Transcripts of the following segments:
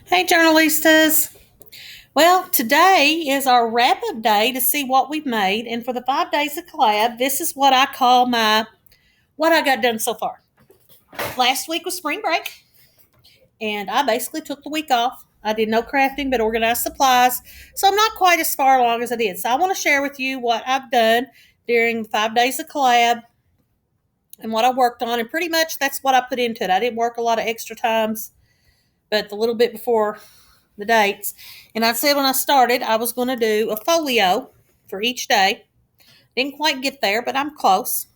Hey, journalistas. Well, today is our wrap-up day to see what we've made. And for the 5 days of collab, this is what I call what I got done so far. Last week was spring break, and I basically took the week off. I did no crafting, but organized supplies. So I'm not quite as far along as I did. So I want to share with you what I've done during the 5 days of collab and what I worked on. And pretty much that's what I put into it. I didn't work a lot of extra times, but the little bit before the dates. And I said when I started, I was going to do a folio for each day. Didn't quite get there, but I'm close.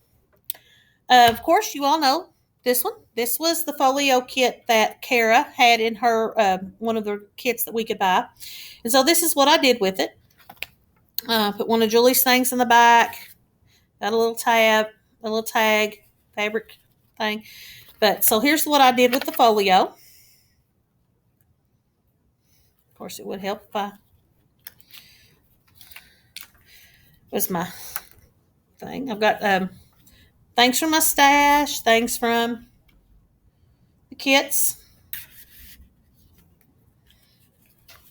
Of course, you all know this one. This was the folio kit that Cara had in her one of the kits that we could buy. And so this is what I did with it. Put one of Julie's things in the back. Got a little tab, a little tag, fabric thing. But so here's what I did with the folio. Of course, it would help if I was my thing. I've got things from my stash, things from the kits,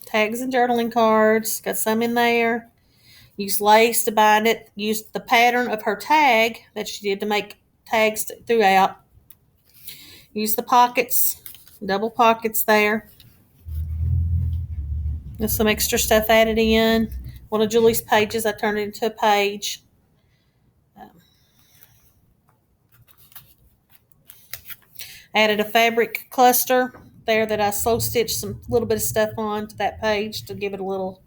tags and journaling cards. Got some in there. Used lace to bind it. Used the pattern of her tag that she did to make tags throughout. Used the pockets, double pockets there. There's some extra stuff added in. One of Julie's pages, I turned it into a page. Added a fabric cluster there that I sew stitched some little bit of stuff on to that page to give it a little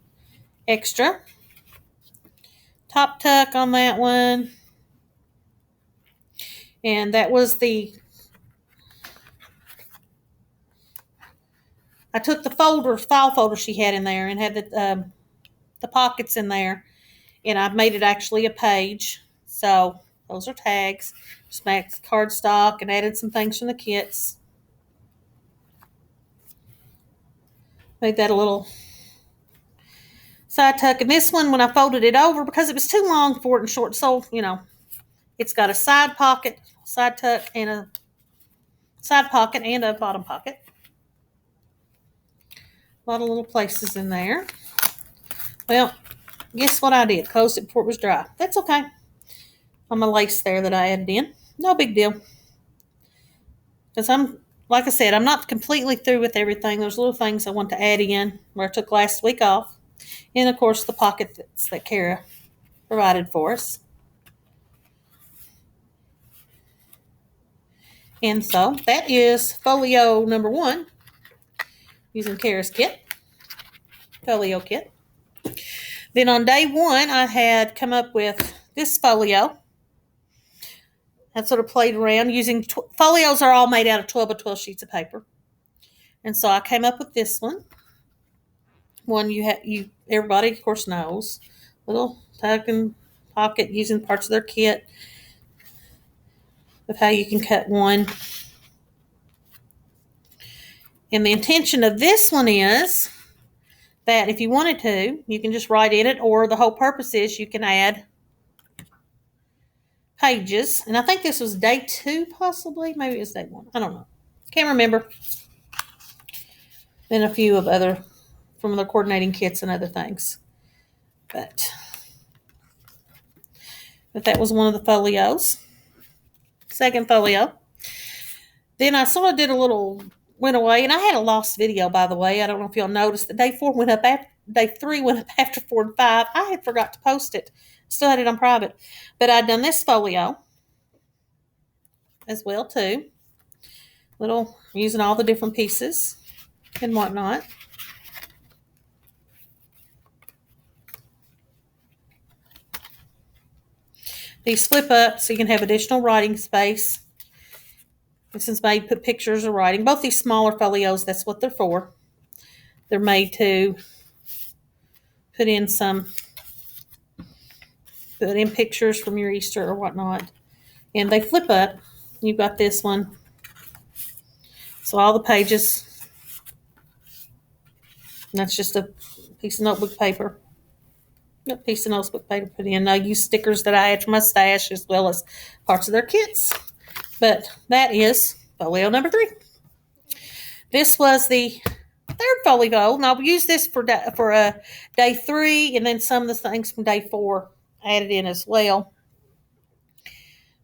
extra. Top tuck on that one. And that was I took the file folder she had in there and had the pockets in there. And I made it actually a page. So those are tags. Just made cardstock and added some things from the kits. Made that a little side tuck. And this one, when I folded it over, because it was too long for it and short, so, it's got a side pocket, side tuck, and a side pocket and a bottom pocket. A lot of little places in there. Well, guess what I did? Closed it before it was dry. That's okay. On my lace there that I added in. No big deal. Because like I said, I'm not completely through with everything. There's little things I want to add in where I took last week off. And, of course, the pockets that Cara provided for us. And so that is folio number 1 using Cara's kit, folio kit. Then on day 1, I had come up with this folio. I sort of played around using folios are all made out of 12 by 12 sheets of paper. And so I came up with this one. One everybody of course knows. Little tuck and pocket using parts of their kit of how you can cut one. And the intention of this one is that if you wanted to, you can just write in it, or the whole purpose is you can add pages. And I think this was day 2, possibly. Maybe it was day 1. I don't know. Can't remember. Then a few of other from the coordinating kits and other things. But that was one of the folios. Second folio. Then I sort of did a little, went away, and I had a lost video, by the way. I don't know if y'all noticed that day 3 went up after 4 and 5. I had forgot to post it. Still had it on private. But I'd done this folio as well, too. Using all the different pieces and whatnot. These flip up so you can have additional writing space. This is made to put pictures of writing. Both these smaller folios, that's what they're for. They're made to put in pictures from your Easter or whatnot. And they flip up. You've got this one. So all the pages. And that's just a piece of notebook paper. A piece of notebook paper put in. I use stickers that I had from my stash as well as parts of their kits. But that is folio number 3. This was the third folio, and I'll use this for day 3, and then some of the things from day 4 added in as well.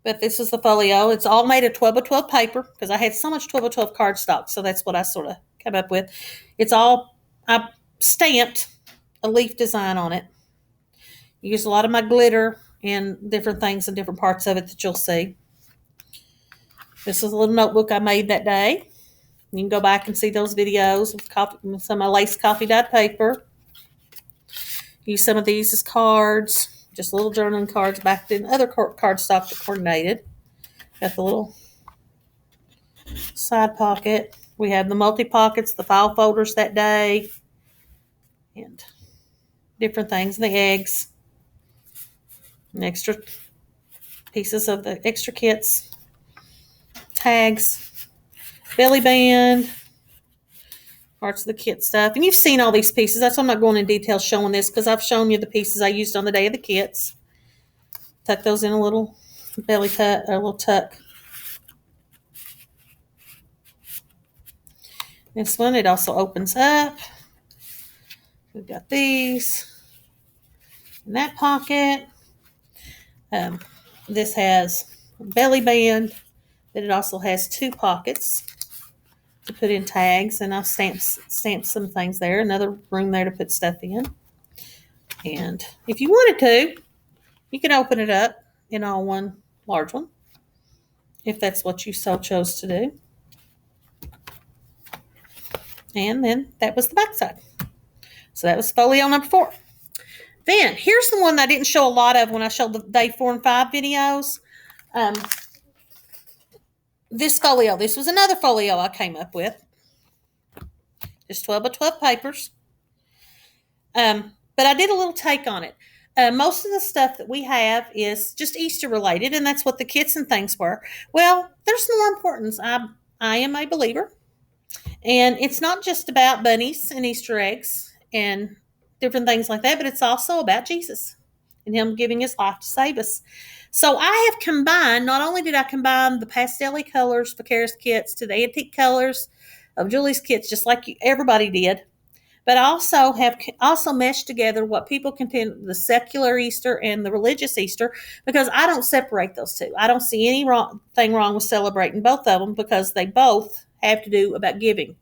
But this is the folio. It's all made of 12 by 12 paper because I had so much 12 by 12 cardstock, so that's what I sort of came up with. It's all, I stamped a leaf design on it. I used a lot of my glitter and different things and different parts of it that you'll see. This is a little notebook I made that day. You can go back and see those videos with some of my lace coffee dyed paper. Use some of these as cards, just little journaling cards backed in other cardstock that coordinated. Got the little side pocket. We have the multi-pockets, the file folders that day, and different things, the eggs, and extra pieces of the extra kits, tags, belly band, parts of the kit stuff. And you've seen all these pieces. That's why I'm not going in detail showing this, because I've shown you the pieces I used on the day of the kits. Tuck those in a little belly tuck, or a little tuck. This one, it also opens up. We've got these in that pocket. This has a belly band, but it also has 2 pockets to put in tags, and I've stamped some things there. Another room there to put stuff in. And if you wanted to, you can open it up in all one large one, if that's what you so chose to do. And then that was the back side. So that was folio number 4. Then here's the one that I didn't show a lot of when I showed the day 4 and 5 videos. This folio, this was another folio I came up with. Just 12 by 12 papers. But I did a little take on it. Most of the stuff that we have is just Easter related, and that's what the kits and things were. Well, there's more importance. I am a believer. And it's not just about bunnies and Easter eggs and different things like that, but it's also about Jesus and him giving his life to save us. So I have combined, not only did I combine the pastel-y colors for Cara's kits to the antique colors of Julie's kits, just like everybody did, but I also have meshed together what people contend the secular Easter and the religious Easter, because I don't separate those two. I don't see anything wrong with celebrating both of them, because they both have to do about giving.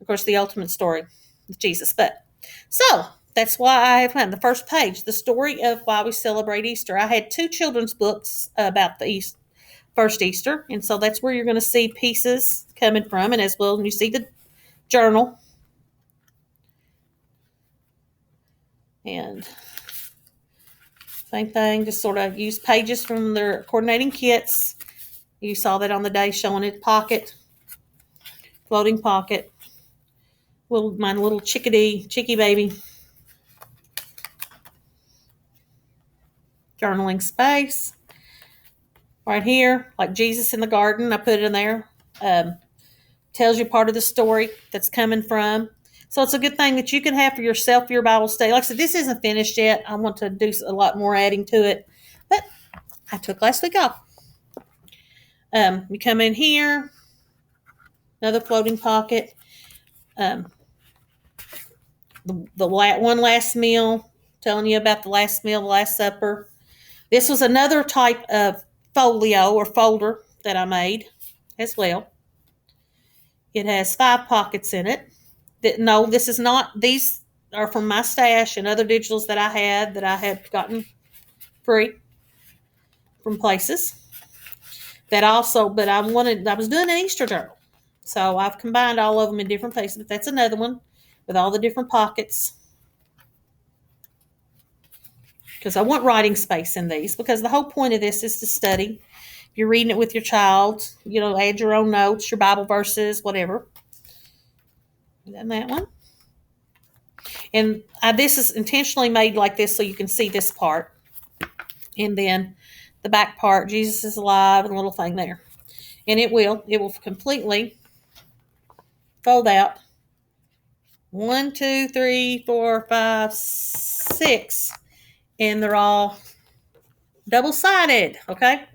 Of course, the ultimate story with Jesus. But so that's why I have found the first page, the story of why we celebrate Easter. I had 2 children's books about the first Easter, and so that's where you're going to see pieces coming from, and as well, you see the journal. And same thing, just sort of use pages from their coordinating kits. You saw that on the day, showing it pocket, floating pocket. My little chickie baby. Journaling space. Right here, like Jesus in the garden, I put it in there. Tells you part of the story that's coming from. So it's a good thing that you can have for yourself for your Bible study. Like I said, this isn't finished yet. I want to do a lot more adding to it. But I took last week off. You come in here. Another floating pocket. The one last meal, telling you about the last meal, the last supper. This was another type of folio or folder that I made as well. It has 5 pockets in it. No, this is not. These are from my stash and other digitals that I had gotten free from places. But I was doing an Easter journal. So I've combined all of them in different places. But that's another one with all the different pockets. Because I want writing space in these. Because the whole point of this is to study. If you're reading it with your child, add your own notes, your Bible verses, whatever. And that one. And this is intentionally made like this so you can see this part. And then the back part, Jesus is alive, and a little thing there. And it will completely fold out. 1, 2, 3, 4, 5, 6. And they're all double-sided, okay?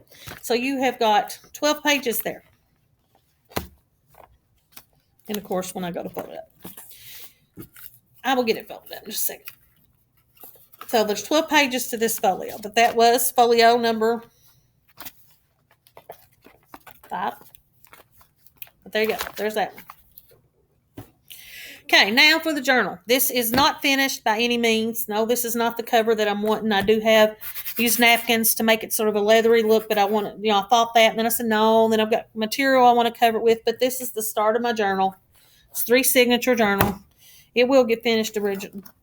So you have got 12 pages there. And, of course, when I go to fold it up. I will get it folded up in just a second. So there's 12 pages to this folio, but that was folio number 5. But there you go. There's that one. Okay, now for the journal. This is not finished by any means. No, this is not the cover that I'm wanting. I do have used napkins to make it sort of a leathery look, but I want to, I thought that, and then I said no, and then I've got material I want to cover it with, but this is the start of my journal. It's 3 signature journal. It will get finished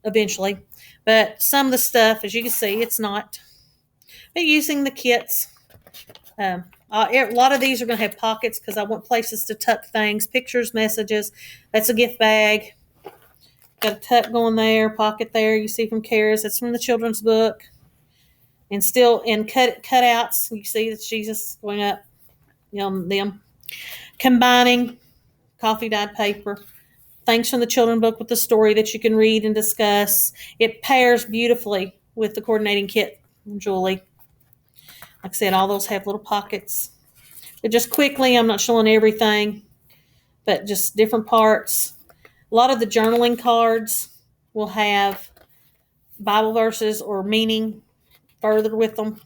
eventually, but some of the stuff, as you can see, it's not. But using the kits, a lot of these are going to have pockets because I want places to tuck things, pictures, messages. That's a gift bag. Got a tuck going there, pocket there. You see from Cara's. That's from the children's book. And still in cutouts, you see that Jesus going up. Them. Combining coffee dyed paper. Things from the children's book with the story that you can read and discuss. It pairs beautifully with the coordinating kit from Julie. Like I said, all those have little pockets. But just quickly, I'm not showing everything, but just different parts. A lot of the journaling cards will have Bible verses or meaning further with them.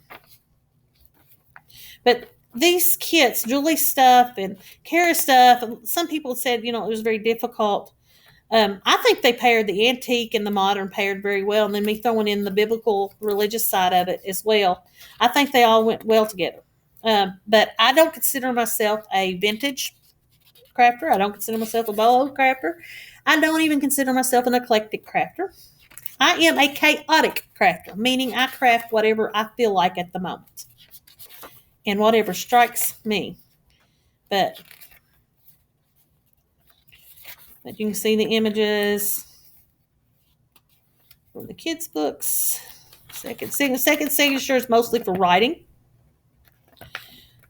But these kits, Julie's stuff and Cara's stuff, some people said, it was very difficult. I think they paired the antique and the modern paired very well, and then me throwing in the biblical religious side of it as well. I think they all went well together. But I don't consider myself a vintage crafter. I don't consider myself a bolo crafter. I don't even consider myself an eclectic crafter. I am a chaotic crafter, meaning I craft whatever I feel like at the moment and whatever strikes me. But you can see the images from the kids' books. Second signature is mostly for writing.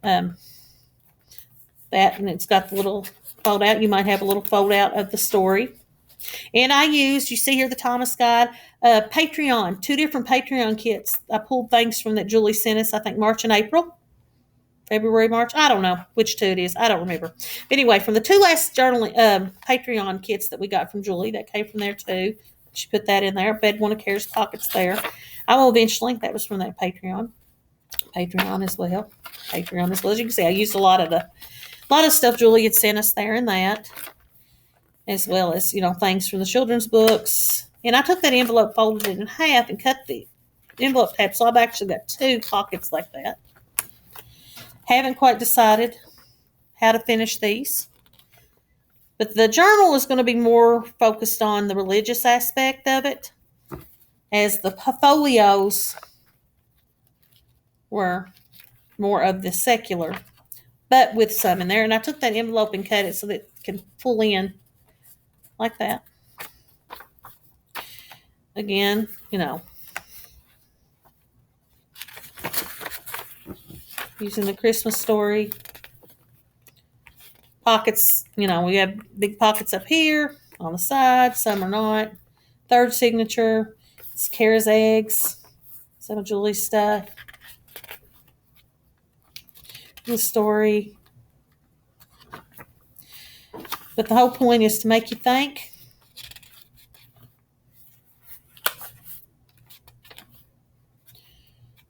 That, and it's got the little fold out. You might have a little fold out of the story. And I used, you see here, the Thomas Guide, Patreon, 2 different Patreon kits. I pulled things from that Julie sent us, I think March and April. February, March. I don't know which 2 it is. I don't remember. But anyway, from the 2 last journaling Patreon kits that we got from Julie, that came from there too. She put that in there. Bed one of Cara's pockets there. I will eventually. That was from that Patreon. Patreon as well. As you can see, I used a lot of stuff Julie had sent us there in that, as well as things from the children's books. And I took that envelope, folded it in half, and cut the envelope tab. So I've actually got 2 pockets like that. Haven't quite decided how to finish these. But the journal is going to be more focused on the religious aspect of it, as the folios were more of the secular, but with some in there. And I took that envelope and cut it so that it can pull in like that. Again, using the Christmas story. Pockets, we have big pockets up here on the side. Some are not. 3rd signature. It's Cara's eggs. Some of Julie's stuff. The story. But the whole point is to make you think.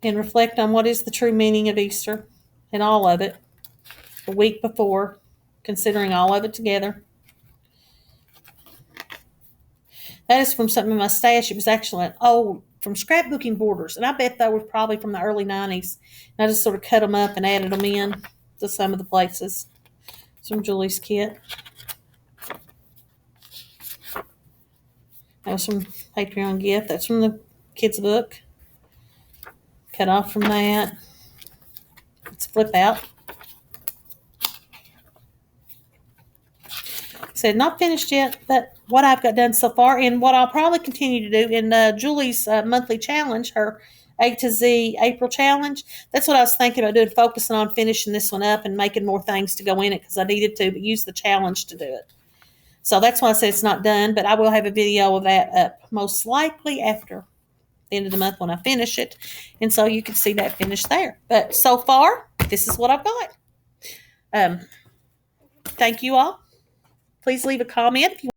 And reflect on what is the true meaning of Easter and all of it. The week before, considering all of it together. That is from something in my stash. It was actually an old, from scrapbooking borders. And I bet they were probably from the early 90s. And I just sort of cut them up and added them in to some of the places. It's from Julie's kit. That was from Patreon gift. That's from the kids' book. Cut off from that. Let's flip out. Said not finished yet, but what I've got done so far, and what I'll probably continue to do in Julie's monthly challenge, her A to Z April challenge. That's what I was thinking about doing, focusing on finishing this one up and making more things to go in it because I needed to, but use the challenge to do it. So that's why I said it's not done, but I will have a video of that up most likely after the end of the month when I finish it. And so you can see that finished there. But so far, this is what I've got. Thank you all. Please leave a comment if you